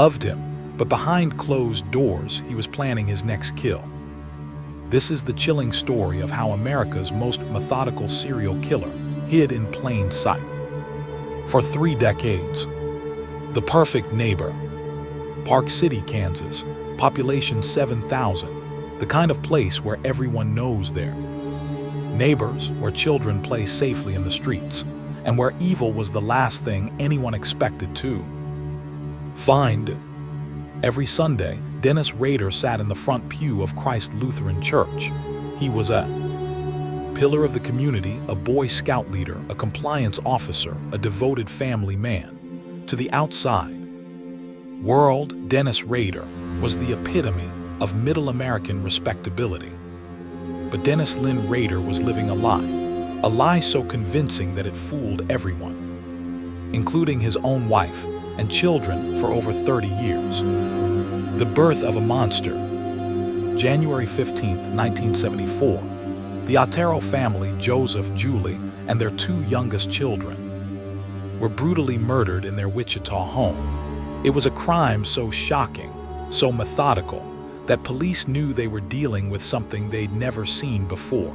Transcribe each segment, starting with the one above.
Loved him, but behind closed doors, he was planning his next kill. This is the chilling story of how America's most methodical serial killer hid in plain sight. For 3 decades. The perfect neighbor. Park City, Kansas, population 7,000, the kind of place where everyone knows they're neighbors, where children play safely in the streets, and where evil was the last thing anyone expected to find. Every Sunday, Dennis Rader sat in the front pew of Christ Lutheran Church. He was a pillar of the community, a Boy Scout leader, a compliance officer, a devoted family man. To the outside world, Dennis Rader was the epitome of middle American respectability. But Dennis Lynn Rader was living a lie so convincing that it fooled everyone, including his own wife and children for over 30 years. The birth of a monster. January 15, 1974. The Otero family, Joseph, Julie, and their 2 youngest children, were brutally murdered in their Wichita home. It was a crime so shocking, so methodical, that police knew they were dealing with something they'd never seen before.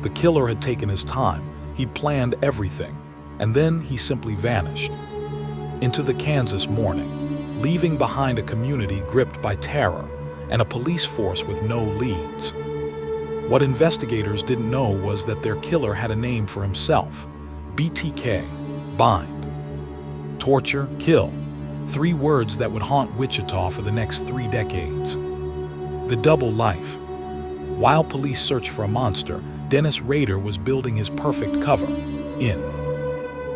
The killer had taken his time, he'd planned everything, and then he simply vanished into the Kansas morning, leaving behind a community gripped by terror and a police force with no leads. What investigators didn't know was that their killer had a name for himself: BTK, bind, torture, kill. 3 words that would haunt Wichita for the next 3 decades. The double life. While police searched for a monster, Dennis Rader was building his perfect cover. In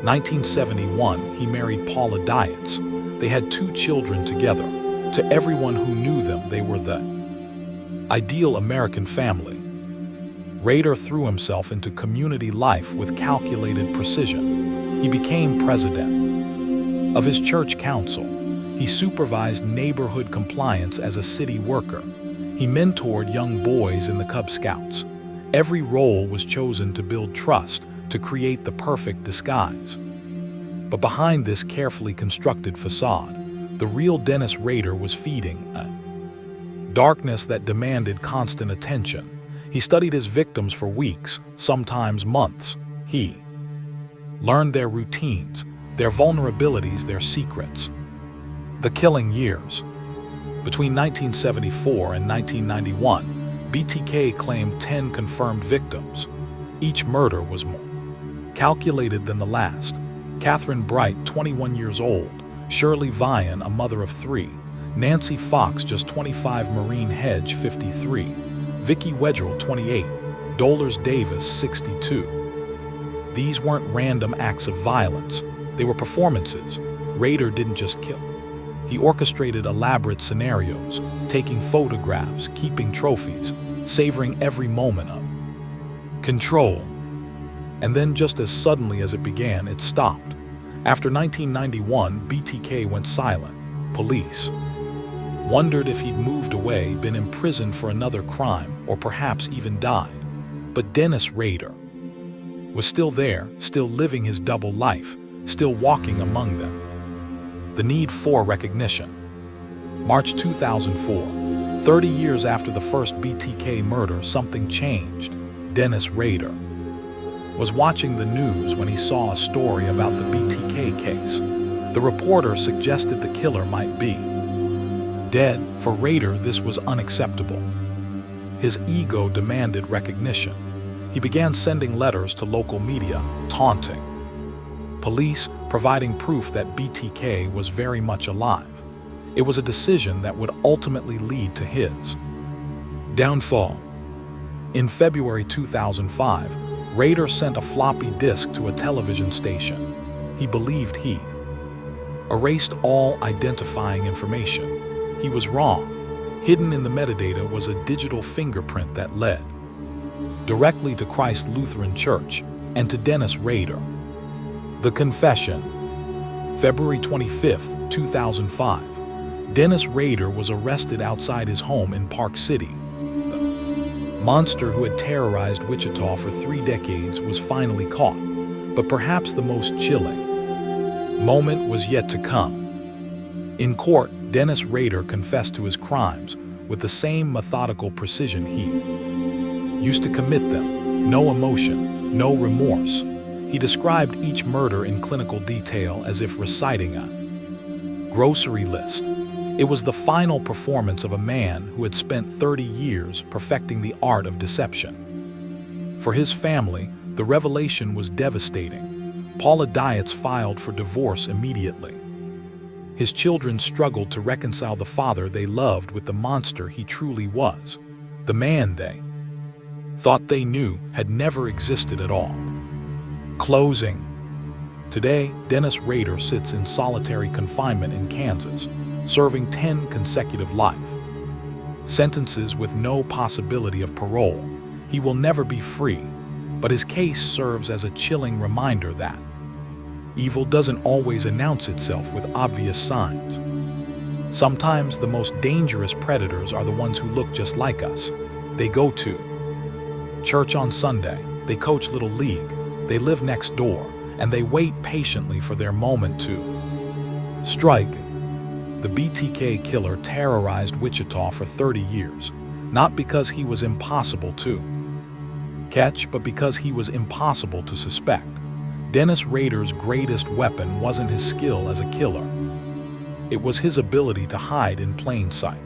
1971, he married Paula Dietz. They had 2 children together. To everyone who knew them, they were the ideal American family. Rader threw himself into community life with calculated precision. He became president of his church council. He supervised neighborhood compliance as a city worker. He mentored young boys in the Cub Scouts. Every role was chosen to build trust, to create the perfect disguise. But behind this carefully constructed facade, the real Dennis Rader was feeding a darkness that demanded constant attention. He studied his victims for weeks, sometimes months. He learned their routines, their vulnerabilities, their secrets. The killing years. Between 1974 and 1991, BTK claimed 10 confirmed victims. Each murder was more calculated than the last. Catherine Bright, 21 years old; Shirley Vian, a mother of 3; Nancy Fox, just 25; Maureen Hedge, 53; Vicki Wedrell, 28; Dolores Davis, 62. These weren't random acts of violence. They were performances. Rader didn't just kill. He orchestrated elaborate scenarios, taking photographs, keeping trophies, savoring every moment of control. And then, just as suddenly as it began, it stopped. After 1991, BTK went silent. Police wondered if he'd moved away, been imprisoned for another crime, or perhaps even died. But Dennis Rader was still there, still living his double life, still walking among them. The need for recognition. March 2004. 30 years after the first BTK murder, something changed. Dennis Rader was watching the news when he saw a story about the BTK case. The reporter suggested the killer might be dead. For Rader, this was unacceptable. His ego demanded recognition. He began sending letters to local media, taunting police, providing proof that BTK was very much alive. It was a decision that would ultimately lead to his downfall. In February 2005, Rader sent a floppy disk to a television station. He believed he erased all identifying information. He was wrong. Hidden in the metadata was a digital fingerprint that led directly to Christ Lutheran Church and to Dennis Rader. The confession. February 25, 2005. Dennis Rader was arrested outside his home in Park City. The monster who had terrorized Wichita for 3 decades was finally caught. But perhaps the most chilling moment was yet to come. In court, Dennis Rader confessed to his crimes with the same methodical precision he used to commit them. No emotion, no remorse. He described each murder in clinical detail as if reciting a grocery list. It was the final performance of a man who had spent 30 years perfecting the art of deception. For his family, the revelation was devastating. Paula Dietz filed for divorce immediately. His children struggled to reconcile the father they loved with the monster he truly was. The man they thought they knew had never existed at all. Closing. Today, Dennis Rader sits in solitary confinement in Kansas, serving 10 consecutive life sentences with no possibility of parole. He will never be free, but his case serves as a chilling reminder that evil doesn't always announce itself with obvious signs. Sometimes the most dangerous predators are the ones who look just like us. They go to church on Sunday, they coach little league, they live next door, and they wait patiently for their moment to strike. The BTK killer terrorized Wichita for 30 years, not because he was impossible to catch, but because he was impossible to suspect. Dennis Rader's greatest weapon wasn't his skill as a killer. It was his ability to hide in plain sight.